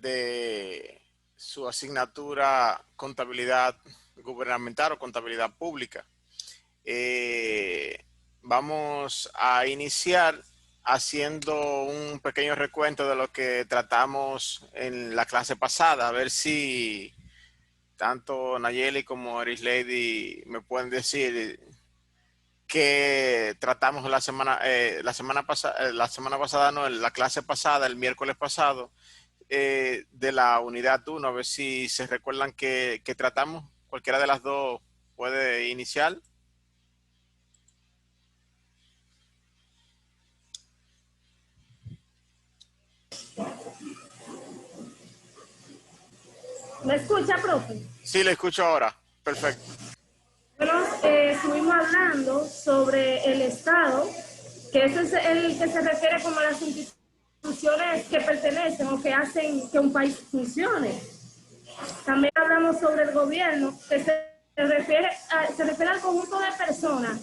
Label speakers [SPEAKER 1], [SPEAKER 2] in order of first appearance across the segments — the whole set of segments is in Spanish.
[SPEAKER 1] de su asignatura contabilidad gubernamental o contabilidad pública. Eh, Vamos a iniciar haciendo un pequeño recuento de lo que tratamos en la clase pasada, a ver si tanto Nayeli como Eris Lady me pueden decir que tratamos la semana pasada, no, en la clase pasada, el miércoles pasado, de la unidad 1, a ver si se recuerdan que tratamos. Cualquiera de las dos puede iniciar.
[SPEAKER 2] ¿Me escucha, profe?
[SPEAKER 1] Sí, le escucho ahora. Perfecto.
[SPEAKER 2] Bueno, estuvimos hablando sobre el Estado, que ese es el que se refiere como a las instituciones que pertenecen o que hacen que un país funcione. También hablamos sobre el gobierno, que se refiere al conjunto de personas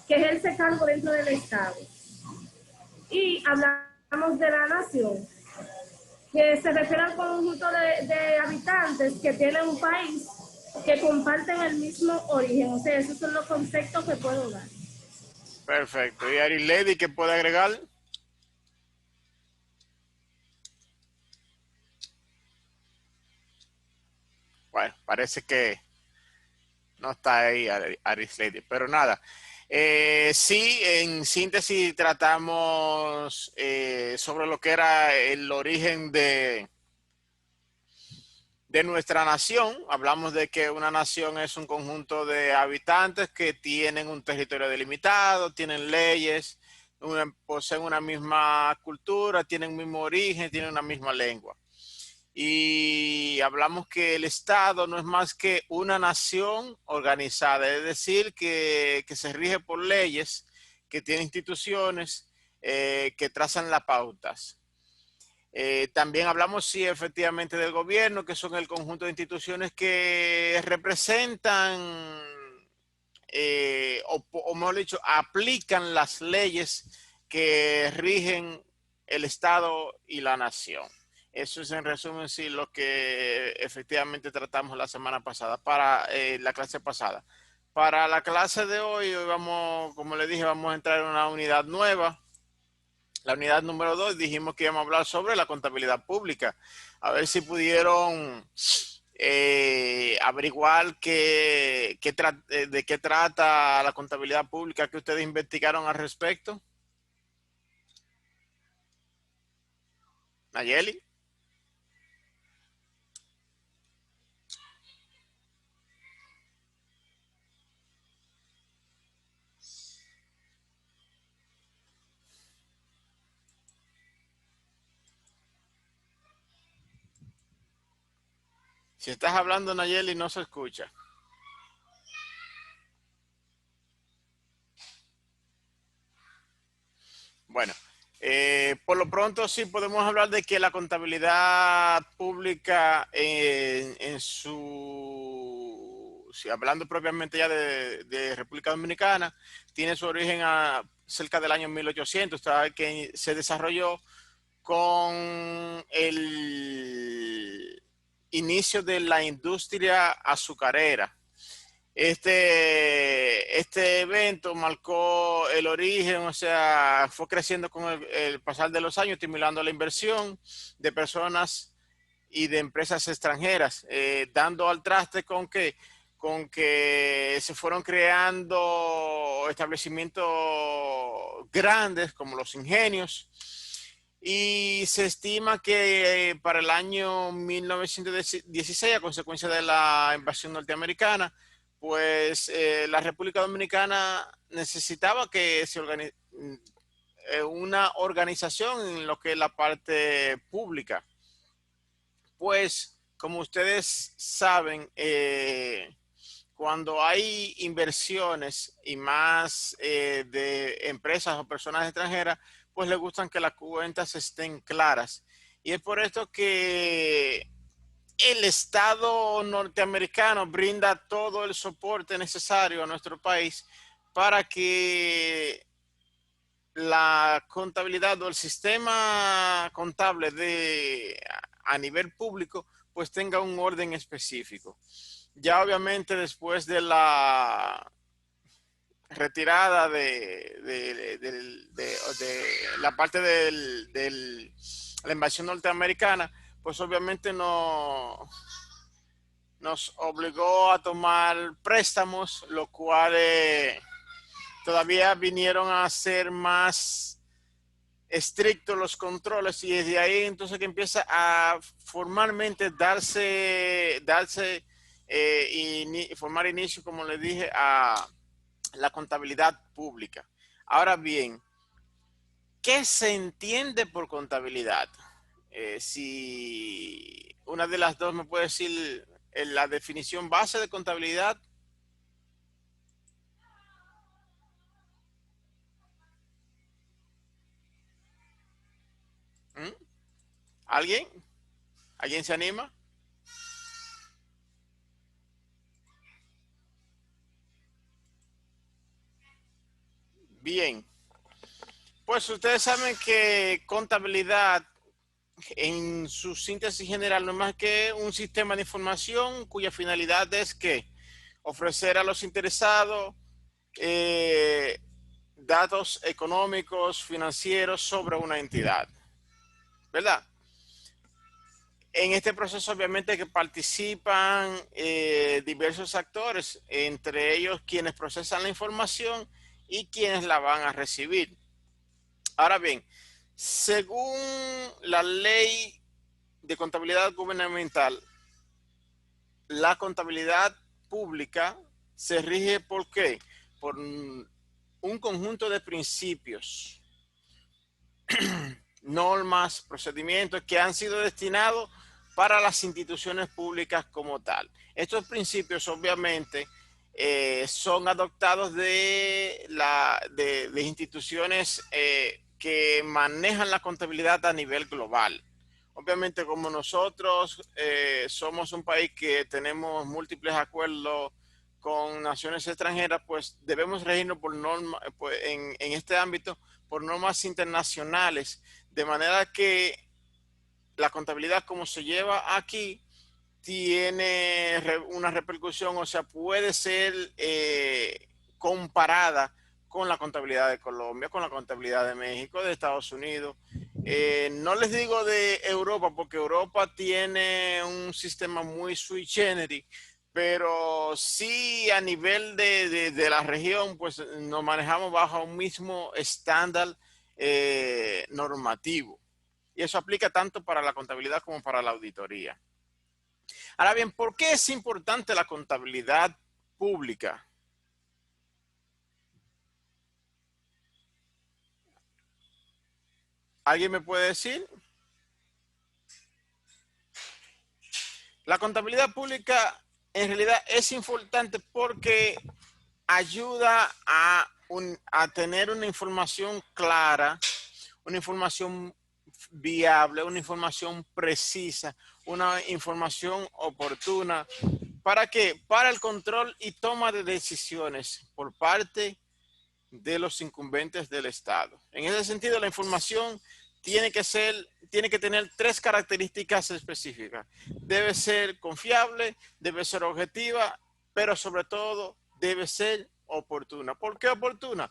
[SPEAKER 2] que ejerce cargo dentro del Estado. Y hablamos de la nación, que se refiere al conjunto de habitantes que tienen un país que comparten el mismo origen. O sea, esos son los conceptos que puedo dar.
[SPEAKER 1] Perfecto. ¿Y Eris Lady qué puede agregar? Bueno, parece que no está ahí Aris Lady, pero nada. Sí, en síntesis tratamos sobre lo que era el origen de nuestra nación. Hablamos de que una nación es un conjunto de habitantes que tienen un territorio delimitado, tienen leyes, poseen una misma cultura, tienen un mismo origen, tienen una misma lengua. Y hablamos que el Estado no es más que una nación organizada, es decir, que se rige por leyes, que tiene instituciones que trazan las pautas. También hablamos, sí, efectivamente del gobierno, que son el conjunto de instituciones que representan, o mejor dicho, aplican las leyes que rigen el Estado y la nación. Eso es en resumen, sí, lo que efectivamente tratamos la semana pasada, para la clase pasada. Para la clase de hoy, hoy vamos, como le dije, vamos a entrar en una unidad nueva. La unidad número 2 dijimos que íbamos a hablar sobre la contabilidad pública. A ver si pudieron averiguar de qué trata la contabilidad pública que ustedes investigaron al respecto. Nayeli. Si estás hablando, Nayeli, no se escucha. Bueno, por lo pronto sí podemos hablar de que la contabilidad pública si hablando propiamente ya de República Dominicana, tiene su origen cerca del año 1800, que se desarrolló con el inicio de la industria azucarera. Este evento marcó el origen, o sea, fue creciendo con el pasar de los años, estimulando la inversión de personas y de empresas extranjeras, dando al traste con que se fueron creando establecimientos grandes como los ingenios, y se estima que para el año 1916, a consecuencia de la invasión norteamericana, pues la República Dominicana necesitaba que se una organización en lo que es la parte pública. Pues, como ustedes saben, cuando hay inversiones y más de empresas o personas extranjeras, pues les gustan que las cuentas estén claras. Y es por esto que el Estado norteamericano brinda todo el soporte necesario a nuestro país para que la contabilidad o el sistema contable a nivel público, pues tenga un orden específico. Ya obviamente después de la retirada de la parte de la invasión norteamericana, pues obviamente nos obligó a tomar préstamos, lo cual todavía vinieron a ser más estrictos los controles, y desde ahí entonces que empieza a formalmente formar inicio, como les dije, a la contabilidad pública. Ahora bien, ¿qué se entiende por contabilidad? Si una de las dos me puede decir la definición base de contabilidad. ¿Mm? ¿Alguien? ¿Alguien se anima? Bien, pues ustedes saben que contabilidad en su síntesis general no es más que un sistema de información cuya finalidad es que ofrecer a los interesados eh, datos económicos, financieros sobre una entidad, ¿verdad? En este proceso obviamente que participan diversos actores, entre ellos quienes procesan la información y quienes la van a recibir. Ahora bien, según la ley de contabilidad gubernamental, la contabilidad pública se rige ¿por qué? Por un conjunto de principios, normas, procedimientos que han sido destinados para las instituciones públicas como tal. Estos principios obviamente son adoptados de instituciones que manejan la contabilidad a nivel global. Obviamente como nosotros somos un país que tenemos múltiples acuerdos con naciones extranjeras, pues debemos regirnos por normas, pues, en este ámbito por normas internacionales, de manera que la contabilidad como se lleva aquí tiene una repercusión, o sea, puede ser comparada con la contabilidad de Colombia, con la contabilidad de México, de Estados Unidos. No les digo de Europa, porque Europa tiene un sistema muy sui generis, pero sí a nivel de la región, pues nos manejamos bajo un mismo estándar normativo. Y eso aplica tanto para la contabilidad como para la auditoría. Ahora bien, ¿por qué es importante la contabilidad pública? ¿Alguien me puede decir? La contabilidad pública en realidad es importante porque ayuda a tener una información clara, una información viable, una información precisa, una información oportuna. ¿Para qué? Para el control y toma de decisiones por parte de los incumbentes del Estado. En ese sentido, la información tiene que tener tres características específicas. Debe ser confiable, debe ser objetiva, pero sobre todo debe ser oportuna. ¿Por qué oportuna?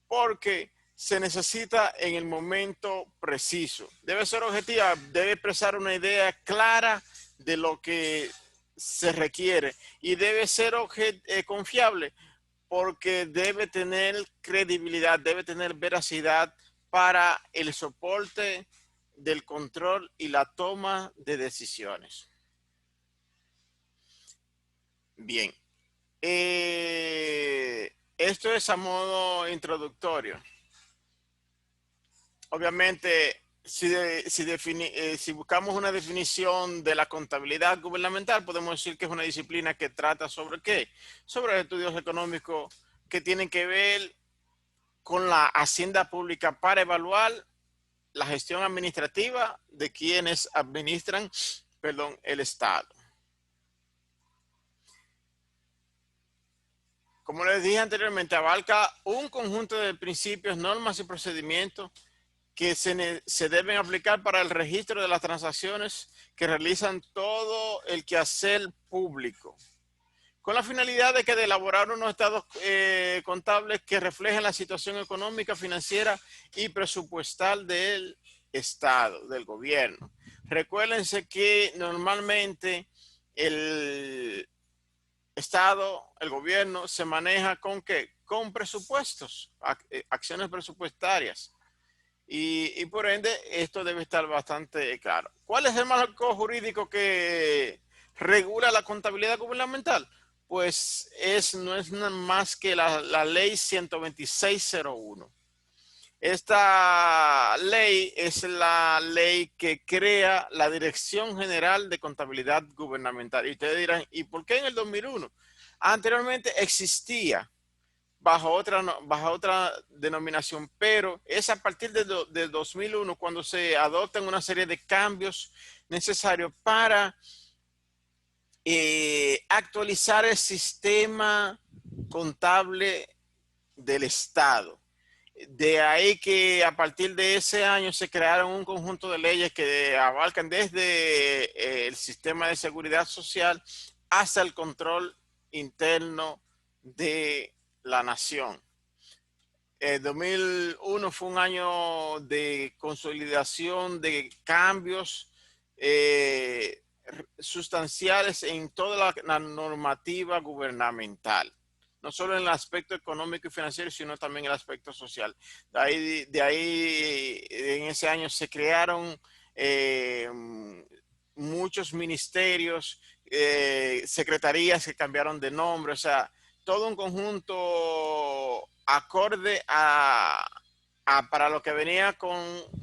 [SPEAKER 1] Porque se necesita en el momento preciso. Debe ser objetiva, debe expresar una idea clara de lo que se requiere y debe ser confiable porque debe tener credibilidad, debe tener veracidad para el soporte del control y la toma de decisiones. Bien, esto es a modo introductorio. Obviamente, si buscamos una definición de la contabilidad gubernamental, podemos decir que es una disciplina que trata sobre ¿qué? Sobre estudios económicos que tienen que ver con la hacienda pública para evaluar la gestión administrativa de quienes administran, el Estado. Como les dije anteriormente, abarca un conjunto de principios, normas y procedimientos que se deben aplicar para el registro de las transacciones que realizan todo el quehacer público, con la finalidad de elaborar unos estados contables que reflejen la situación económica, financiera y presupuestal del Estado, del gobierno. Recuérdense que normalmente el Estado, el gobierno, se maneja ¿con qué? Con presupuestos, acciones presupuestarias. Y por ende, esto debe estar bastante claro. ¿Cuál es el marco jurídico que regula la contabilidad gubernamental? Pues no es nada más que la ley 126.01. Esta ley es la ley que crea la Dirección General de Contabilidad Gubernamental. Y ustedes dirán, ¿y por qué en el 2001? Anteriormente existía bajo otra denominación, pero es a partir de 2001 cuando se adoptan una serie de cambios necesarios para actualizar el sistema contable del Estado. De ahí que a partir de ese año se crearon un conjunto de leyes que abarcan desde el sistema de seguridad social hasta el control interno de la nación. 2001 fue un año de consolidación, de cambios sustanciales en toda la normativa gubernamental, no solo en el aspecto económico y financiero, sino también en el aspecto social. De ahí en ese año se crearon muchos ministerios, secretarías que cambiaron de nombre, o sea, todo un conjunto acorde para lo que venía con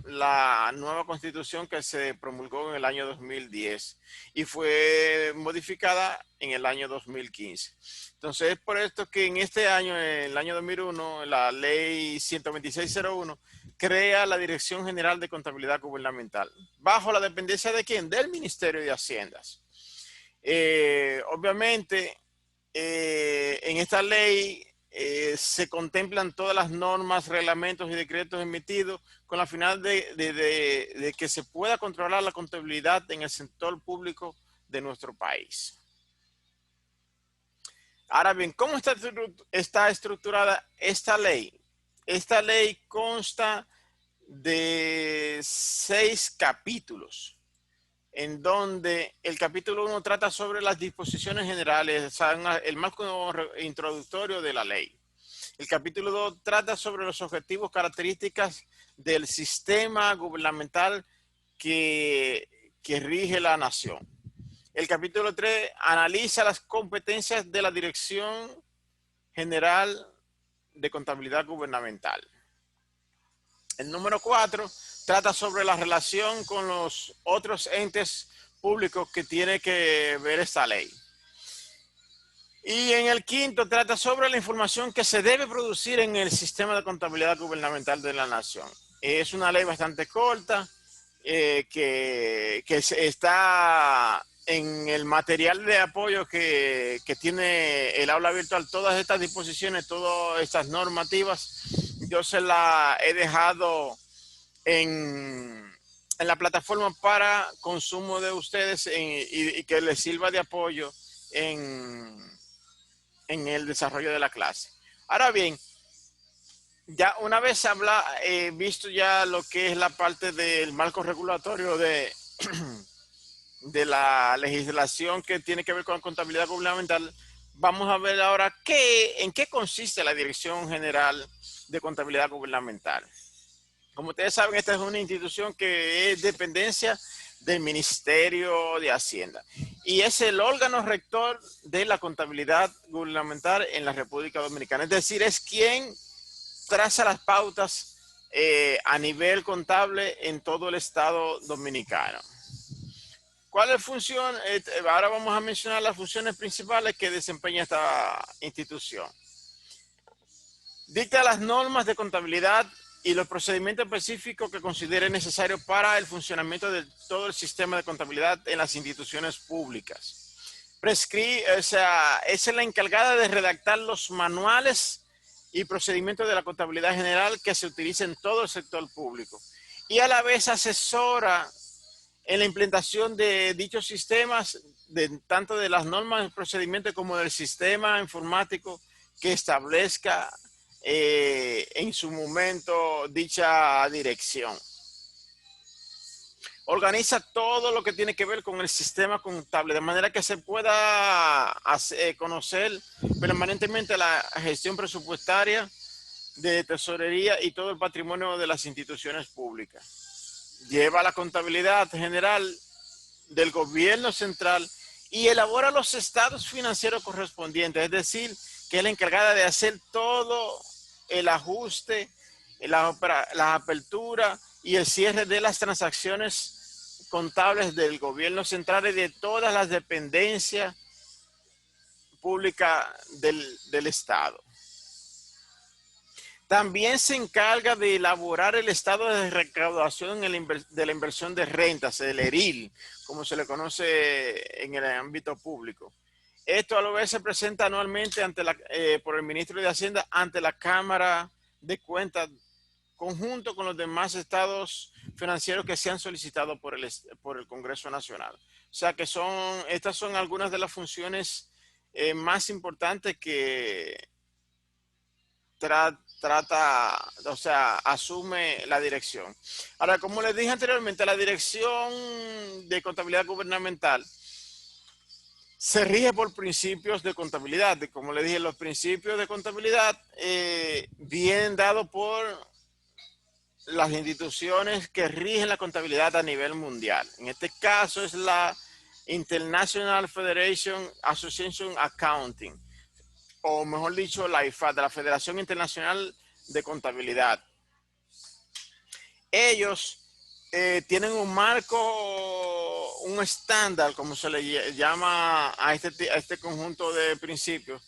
[SPEAKER 1] la nueva constitución que se promulgó en el año 2010 y fue modificada en el año 2015. Entonces es por esto que en este año, en el año 2001, la ley 126.01 crea la Dirección General de Contabilidad Gubernamental. ¿Bajo la dependencia de quién? Del Ministerio de Haciendas. Obviamente, en esta ley se contemplan todas las normas, reglamentos y decretos emitidos con la finalidad de que se pueda controlar la contabilidad en el sector público de nuestro país. Ahora bien, ¿cómo está estructurada esta ley? Esta ley consta de 6 capítulos, en donde el capítulo 1 trata sobre las disposiciones generales, o sea, el marco introductorio de la ley. El capítulo 2 trata sobre los objetivos, características del sistema gubernamental que rige la nación. El capítulo 3 analiza las competencias de la Dirección General de Contabilidad Gubernamental. El número 4 trata sobre la relación con los otros entes públicos que tiene que ver esta ley. Y en el 5 trata sobre la información que se debe producir en el sistema de contabilidad gubernamental de la nación. Es una ley bastante corta que está en el material de apoyo que tiene el aula virtual. Todas estas disposiciones, todas estas normativas, yo se las he dejado en la plataforma para consumo de ustedes y que les sirva de apoyo en el desarrollo de la clase. Ahora bien, ya una vez visto ya lo que es la parte del marco regulatorio de la legislación que tiene que ver con la contabilidad gubernamental, vamos a ver ahora en qué consiste la Dirección General de Contabilidad Gubernamental. Como ustedes saben, esta es una institución que es dependencia del Ministerio de Hacienda y es el órgano rector de la contabilidad gubernamental en la República Dominicana. Es decir, es quien traza las pautas a nivel contable en todo el Estado dominicano. ¿Cuál es la función? Ahora vamos a mencionar las funciones principales que desempeña esta institución. Dicta las normas de contabilidad y los procedimientos específicos que considere necesarios para el funcionamiento de todo el sistema de contabilidad en las instituciones públicas. O sea, es la encargada de redactar los manuales y procedimientos de la contabilidad general que se utilizan en todo el sector público. y a la vez asesora en la implementación de dichos sistemas, tanto de las normas y procedimientos como del sistema informático que establezca en su momento dicha dirección. Organiza todo lo que tiene que ver con el sistema contable, de manera que se pueda conocer permanentemente la gestión presupuestaria de tesorería y todo el patrimonio de las instituciones públicas. Lleva la contabilidad general del gobierno central y elabora los estados financieros correspondientes, es decir, que es la encargada de hacer todo el ajuste, la apertura y el cierre de las transacciones contables del gobierno central y de todas las dependencias públicas del Estado. También se encarga de elaborar el estado de recaudación de la inversión de rentas, el ERIL, como se le conoce en el ámbito público. Esto a la vez se presenta anualmente por el ministro de Hacienda ante la Cámara de Cuentas, conjunto con los demás estados financieros que se han solicitado por el Congreso Nacional. O sea que estas son algunas de las funciones más importantes que asume la dirección. Ahora, como les dije anteriormente, la dirección de contabilidad gubernamental se rige por principios de contabilidad. Como les dije, los principios de contabilidad vienen dados por las instituciones que rigen la contabilidad a nivel mundial. En este caso es la International Federation Association Accounting, o mejor dicho, la IFAD, la Federación Internacional de Contabilidad. Ellos tienen un marco, un estándar, como se le llama a este conjunto de principios,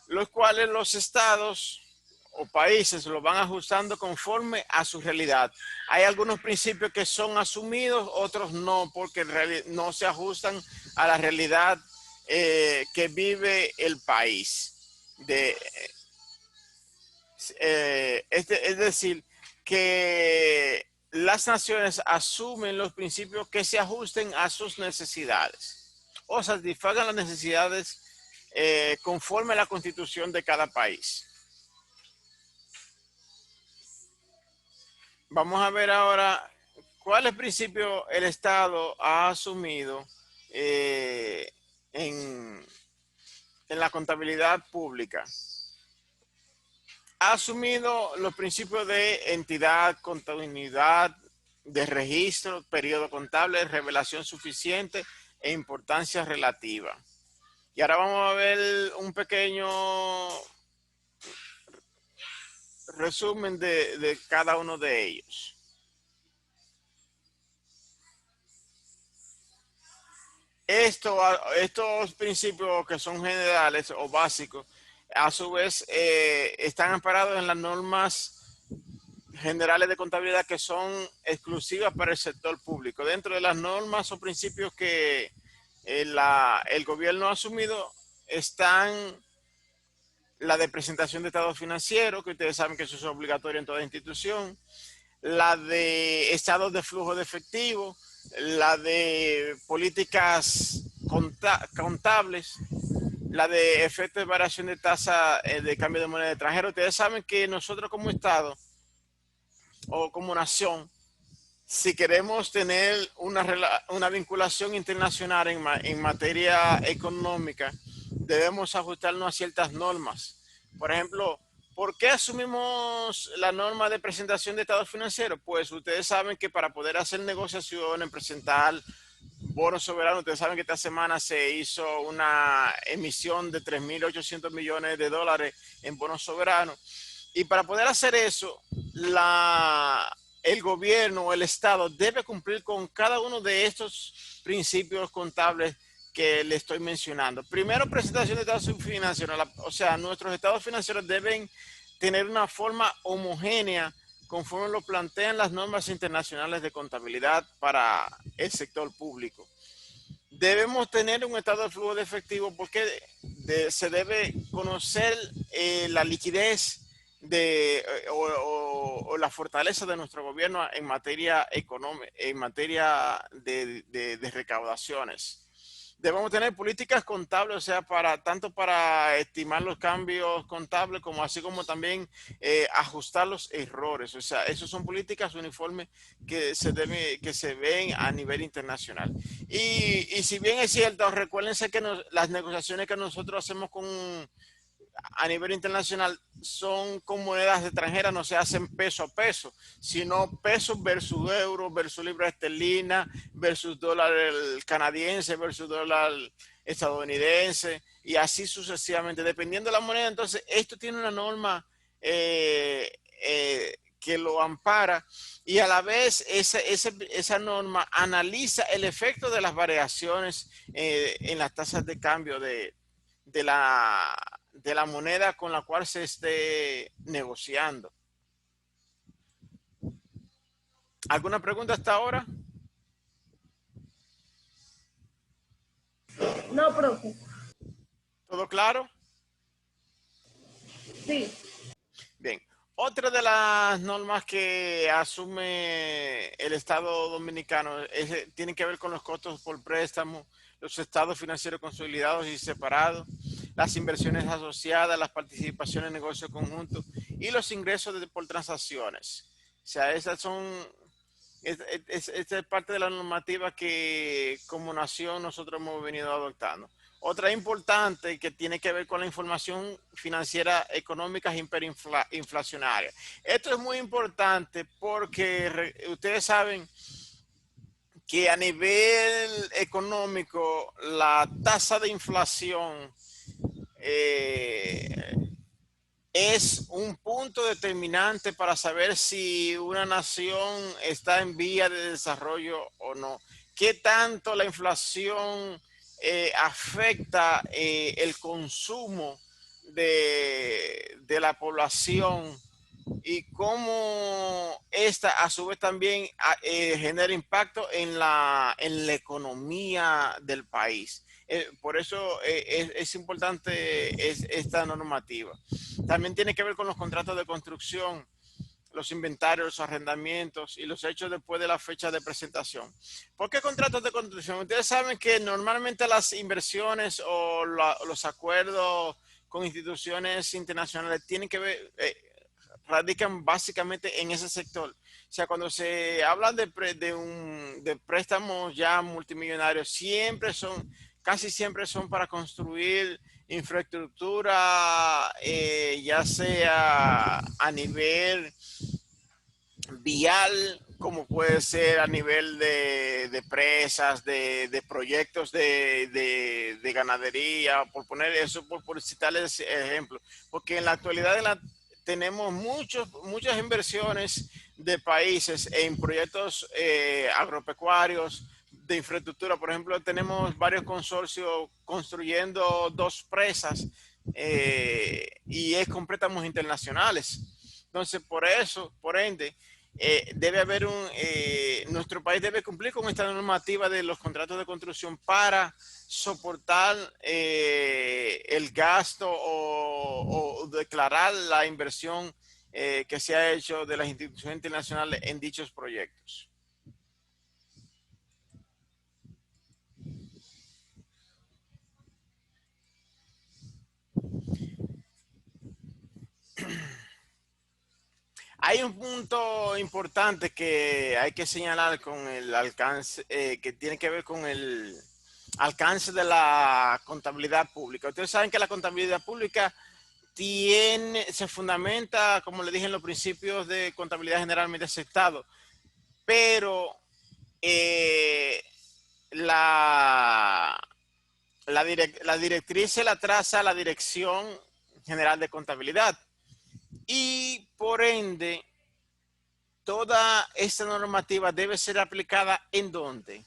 [SPEAKER 1] los cuales los estados o países lo van ajustando conforme a su realidad. Hay algunos principios que son asumidos, otros no, porque no se ajustan a la realidad que vive el país. Es decir, que las naciones asumen los principios que se ajusten a sus necesidades o satisfagan las necesidades conforme a la constitución de cada país. Vamos a ver ahora cuáles principios el Estado ha asumido en la contabilidad pública. Ha asumido los principios de entidad, continuidad, de registro, periodo contable, revelación suficiente e importancia relativa. Y ahora vamos a ver un pequeño resumen de cada uno de ellos. Estos principios que son generales o básicos, a su vez están amparados en las normas generales de contabilidad que son exclusivas para el sector público. Dentro de las normas o principios que el gobierno ha asumido están la de presentación de estados financieros, que ustedes saben que eso es obligatorio en toda institución, la de estados de flujo de efectivo, la de políticas contables, la de efecto de variación de tasa de cambio de moneda extranjera. Ustedes saben que nosotros como Estado o como nación, si queremos tener una vinculación internacional en materia económica, debemos ajustarnos a ciertas normas. Por ejemplo, ¿por qué asumimos la norma de presentación de estados financieros? Pues ustedes saben que para poder hacer negociaciones, presentar bonos soberanos, ustedes saben que esta semana se hizo una emisión de 3.800 millones de dólares en bonos soberanos. Y para poder hacer eso, el gobierno o el Estado debe cumplir con cada uno de estos principios contables que le estoy mencionando. Primero, presentación de estados financieros. O sea, nuestros estados financieros deben tener una forma homogénea conforme lo plantean las normas internacionales de contabilidad para el sector público. Debemos tener un estado de flujo de efectivo porque se debe conocer la liquidez o la fortaleza de nuestro gobierno en materia económica, en materia de recaudaciones. Debemos tener políticas contables, o sea, tanto para estimar los cambios contables como así como también ajustar los errores. O sea, esas son políticas uniformes que se ven a nivel internacional. Y si bien es cierto, recuérdense que las negociaciones que nosotros hacemos a nivel internacional son con monedas extranjeras, no se hacen peso a peso, sino peso versus euro, versus libra esterlina, versus dólar canadiense, versus dólar estadounidense, y así sucesivamente, dependiendo de la moneda. Entonces, esto tiene una norma que lo ampara, y a la vez esa norma analiza el efecto de las variaciones en las tasas de cambio de la, de la moneda con la cual se esté negociando. ¿Alguna pregunta hasta ahora?
[SPEAKER 2] No, profe.
[SPEAKER 1] ¿Todo claro?
[SPEAKER 2] Sí.
[SPEAKER 1] Bien. Otra de las normas que asume el Estado Dominicano tiene que ver con los costos por préstamo, los estados financieros consolidados y separados, las inversiones asociadas, las participaciones en negocios conjuntos y los ingresos por transacciones. O sea, esas son esta es parte de la normativa que como nación nosotros hemos venido adoptando. Otra importante que tiene que ver con la información financiera económica hiperinflacionaria. Esto es muy importante porque ustedes saben que a nivel económico la tasa de inflación eh, es un punto determinante para saber si una nación está en vía de desarrollo o no. ¿Qué tanto la inflación afecta el consumo de la población, y cómo esta a su vez también genera impacto en la economía del país? Por eso es importante esta normativa. También tiene que ver con los contratos de construcción, los inventarios, los arrendamientos y los hechos después de la fecha de presentación. ¿Por qué contratos de construcción? Ustedes saben que normalmente las inversiones o los acuerdos con instituciones internacionales tienen que ver, radican básicamente en ese sector. O sea, cuando se habla de préstamos ya multimillonarios, casi siempre son para construir infraestructura, ya sea a nivel vial, como puede ser a nivel de presas, de proyectos de ganadería, por poner eso, por citarles ejemplos. Porque en la actualidad tenemos muchas inversiones de países en proyectos agropecuarios, de infraestructura. Por ejemplo, tenemos varios consorcios construyendo 2 presas y es con préstamos internacionales. Entonces, por eso, por ende, debe haber nuestro país debe cumplir con esta normativa de los contratos de construcción para soportar el gasto o declarar la inversión que se ha hecho de las instituciones internacionales en dichos proyectos. Hay un punto importante que hay que señalar con el alcance, que tiene que ver con el alcance de la contabilidad pública. Ustedes saben que la contabilidad pública se fundamenta, como le dije, en los principios de contabilidad generalmente aceptados, pero eh, la, la directriz se la traza la Dirección General de Contabilidad, y por ende toda esta normativa debe ser aplicada ¿en dónde?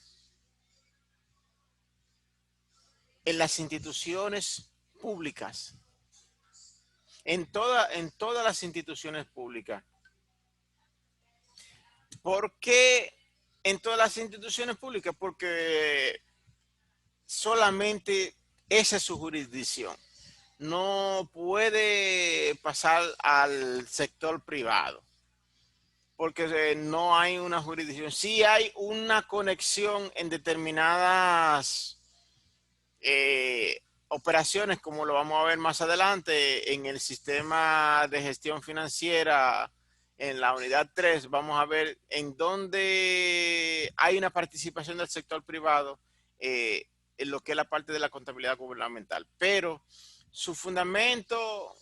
[SPEAKER 1] En las instituciones públicas, en todas las instituciones públicas. ¿Por qué en todas las instituciones públicas? Porque solamente esa es su jurisdicción. no puede pasar al sector privado, porque no hay una jurisdicción. Sí hay una conexión en determinadas operaciones, como lo vamos a ver más adelante en el sistema de gestión financiera, en la unidad 3 vamos a ver en dónde hay una participación del sector privado en lo que es la parte de la contabilidad gubernamental. Pero su fundamento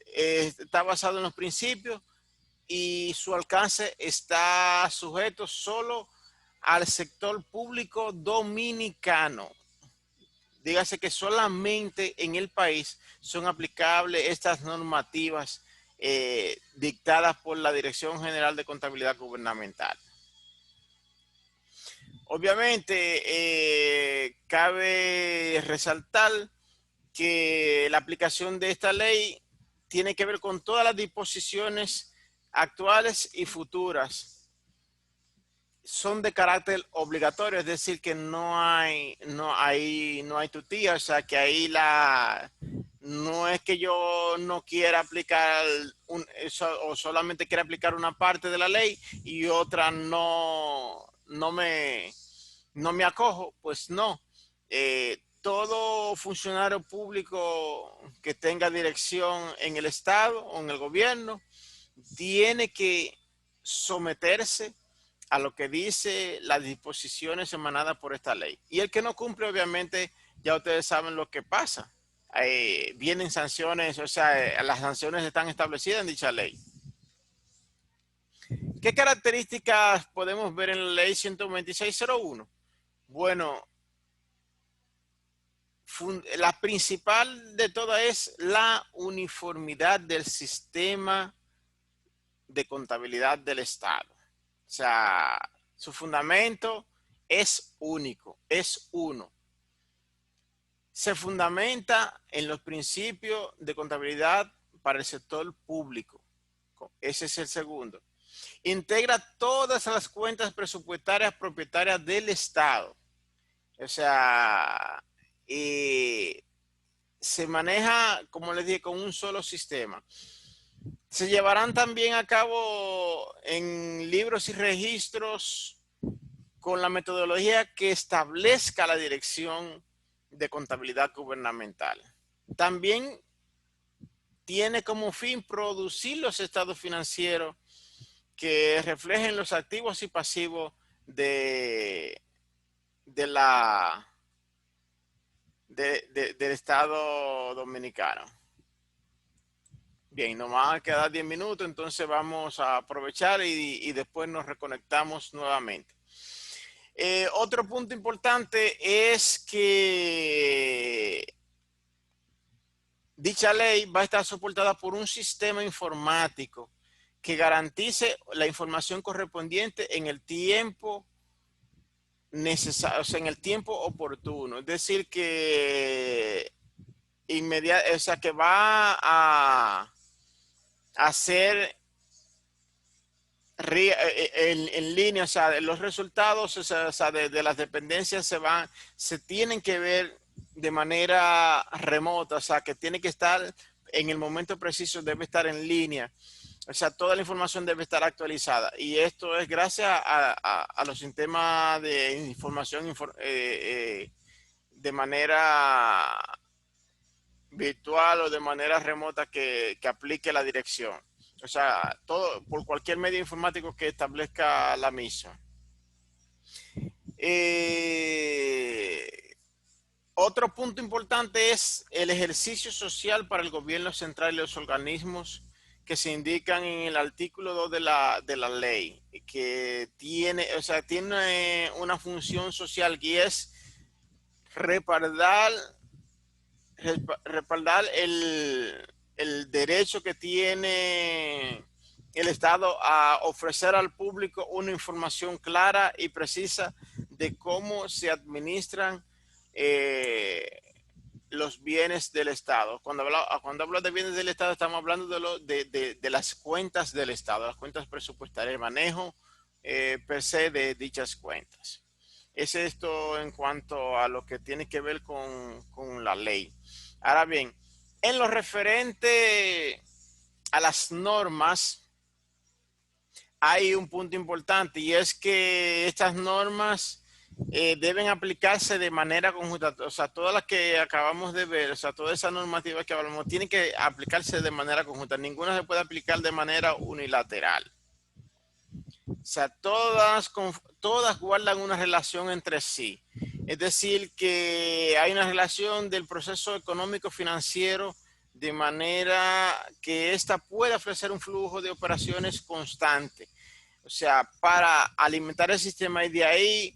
[SPEAKER 1] está basado en los principios y su alcance está sujeto solo al sector público dominicano. Dígase que solamente en el país son aplicables estas normativas dictadas por la Dirección General de Contabilidad Gubernamental. Obviamente, cabe resaltar que la aplicación de esta ley tiene que ver con todas las disposiciones actuales y futuras. Son de carácter obligatorio, es decir, que no hay tutía, o sea, que ahí no es que yo no quiera aplicar o solamente quiera aplicar una parte de la ley y otra no me acojo, pues no. Todo funcionario público que tenga dirección en el Estado o en el gobierno tiene que someterse a lo que dice las disposiciones emanadas por esta ley. Y el que no cumple, obviamente, ya ustedes saben lo que pasa. Vienen sanciones, o sea, las sanciones están establecidas en dicha ley. ¿Qué características podemos ver en la ley 126.01? Bueno, la principal de todas es la uniformidad del sistema de contabilidad del Estado. O sea, su fundamento es único, es uno. Se fundamenta en los principios de contabilidad para el sector público. Ese es el segundo. Integra todas las cuentas presupuestarias propietarias del Estado. O sea, se maneja, como les dije, con un solo sistema. Se llevarán también a cabo en libros y registros con la metodología que establezca la Dirección de Contabilidad Gubernamental. También tiene como fin producir los estados financieros que reflejen los activos y pasivos de la, del Estado dominicano. Bien, nos van a quedar 10 minutos, entonces vamos a aprovechar y después nos reconectamos nuevamente. Otro punto importante es que dicha ley va a estar soportada por un sistema informático que garantice la información correspondiente en el tiempo necesario, o sea, en el tiempo oportuno. Es decir, que o sea, que va a hacer en línea, o sea, los resultados, o sea, de las dependencias se tienen que ver de manera remota, o sea, que tiene que estar en el momento preciso, debe estar en línea. O sea, toda la información debe estar actualizada. Y esto es gracias a los sistemas de información de manera virtual o de manera remota que aplique la dirección. O sea, todo por cualquier medio informático que establezca la misma. Otro punto importante es el ejercicio social para el gobierno central y los organismos que se indican en el artículo 2 de la ley, que tiene, o sea, tiene una función social que es respaldar el derecho que tiene el Estado a ofrecer al público una información clara y precisa de cómo se administran eh, los bienes del Estado. Cuando hablo de bienes del Estado, estamos hablando de las cuentas del Estado, las cuentas presupuestarias, el manejo per se de dichas cuentas. Es esto en cuanto a lo que tiene que ver con la ley. Ahora bien, en lo referente a las normas, hay un punto importante y es que estas normas deben aplicarse de manera conjunta. O sea, todas las que acabamos de ver, o sea, toda esa normativa que hablamos, tiene que aplicarse de manera conjunta. Ninguna se puede aplicar de manera unilateral. O sea, todas guardan una relación entre sí. Es decir, que hay una relación del proceso económico financiero de manera que ésta pueda ofrecer un flujo de operaciones constante. O sea, para alimentar el sistema y de ahí,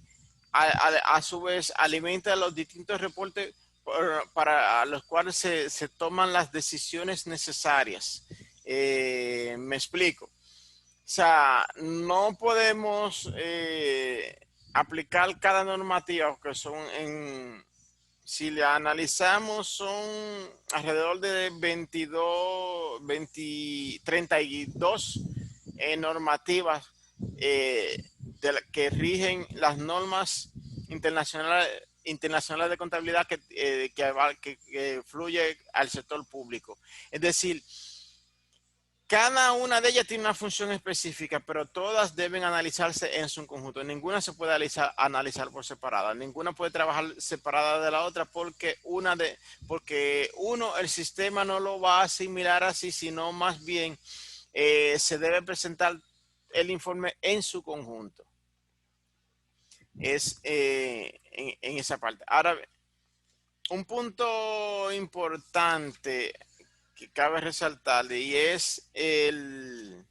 [SPEAKER 1] a su vez, alimenta los distintos reportes para los cuales se toman las decisiones necesarias. Me explico. O sea, no podemos aplicar cada normativa, que son si la analizamos, son alrededor de 32 normativas que rigen las normas internacionales de contabilidad que fluye al sector público. Es decir, cada una de ellas tiene una función específica, pero todas deben analizarse en su conjunto. Ninguna se puede analizar por separada. Ninguna puede trabajar separada de la otra porque el sistema no lo va a asimilar así, sino más bien se debe presentar el informe en su conjunto. Es en esa parte. Ahora, un punto importante que cabe resaltar y es el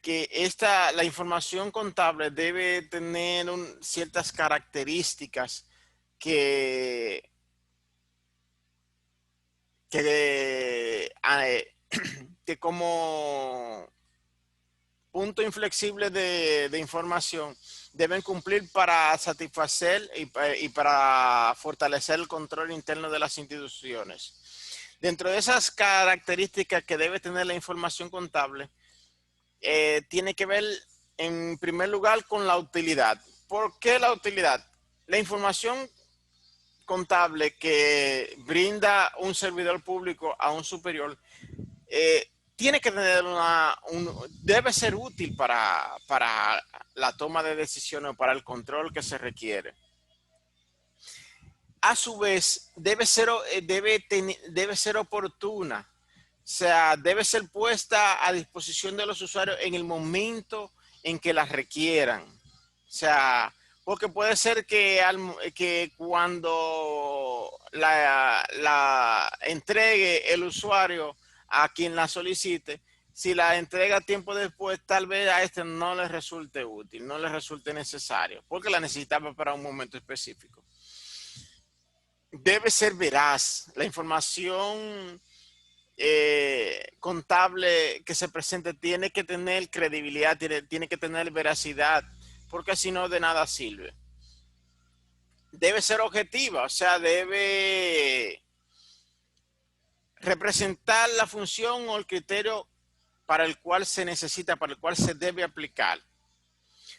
[SPEAKER 1] que la información contable debe tener ciertas características que, que, que como punto inflexible de información deben cumplir para satisfacer y para fortalecer el control interno de las instituciones. Dentro de esas características que debe tener la información contable, tiene que ver en primer lugar con la utilidad. ¿Por qué la utilidad? La información contable que brinda un servidor público a un superior tiene que tener debe ser útil para la toma de decisiones o para el control que se requiere. A su vez, debe ser oportuna. O sea, debe ser puesta a disposición de los usuarios en el momento en que las requieran. O sea, porque puede ser que cuando la entregue el usuario a quien la solicite, si la entrega tiempo después, tal vez a este no le resulte útil, no le resulte necesario, porque la necesitaba para un momento específico. Debe ser veraz. La información contable que se presente tiene que tener credibilidad, tiene que tener veracidad, porque si no de nada sirve. Debe ser objetiva, o sea, debe representar la función o el criterio para el cual se necesita, para el cual se debe aplicar.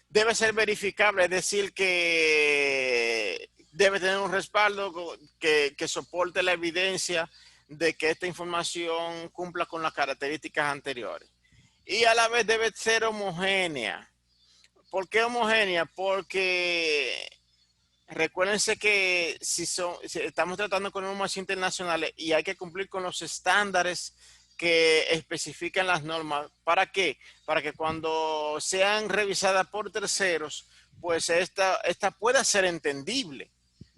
[SPEAKER 1] Debe ser verificable, es decir, que debe tener un respaldo que soporte la evidencia de que esta información cumpla con las características anteriores. Y a la vez debe ser homogénea. ¿Por qué homogénea? Porque recuérdense que si estamos tratando con normas internacionales y hay que cumplir con los estándares que especifican las normas. ¿Para qué? Para que cuando sean revisadas por terceros, pues esta pueda ser entendible.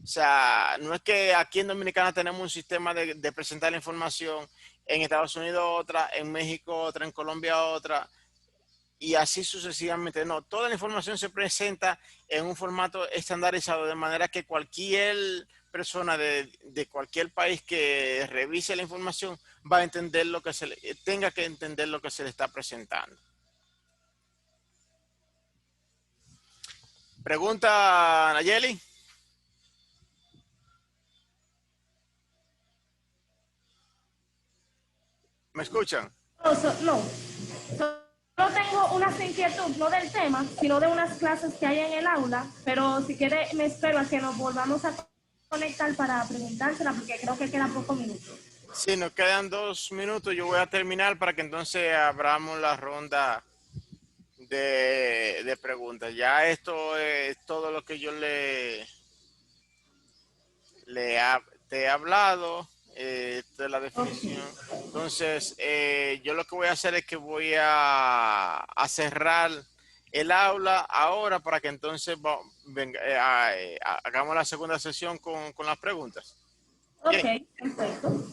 [SPEAKER 1] O sea, no es que aquí en Dominicana tenemos un sistema de presentar la información, en Estados Unidos otra, en México otra, en Colombia otra, y así sucesivamente. No, toda la información se presenta en un formato estandarizado, de manera que cualquier persona de cualquier país que revise la información va a entender tenga que entender lo que se le está presentando. Pregunta, Nayeli. ¿Me escuchan?
[SPEAKER 2] No. Solo tengo unas inquietudes, no del tema, sino de unas clases que hay en el aula, pero si quiere me espero a que nos volvamos a conectar para preguntársela porque creo que quedan pocos minutos.
[SPEAKER 1] Sí, nos quedan 2 minutos. Yo voy a terminar para que entonces abramos la ronda de preguntas. Ya esto es todo lo que yo te he hablado. Esta es la definición.
[SPEAKER 2] Okay.
[SPEAKER 1] Entonces, yo lo que voy a hacer es que voy a cerrar el aula ahora para que entonces hagamos la segunda sesión con las preguntas.
[SPEAKER 2] Ok,
[SPEAKER 1] Bien.
[SPEAKER 2] perfecto.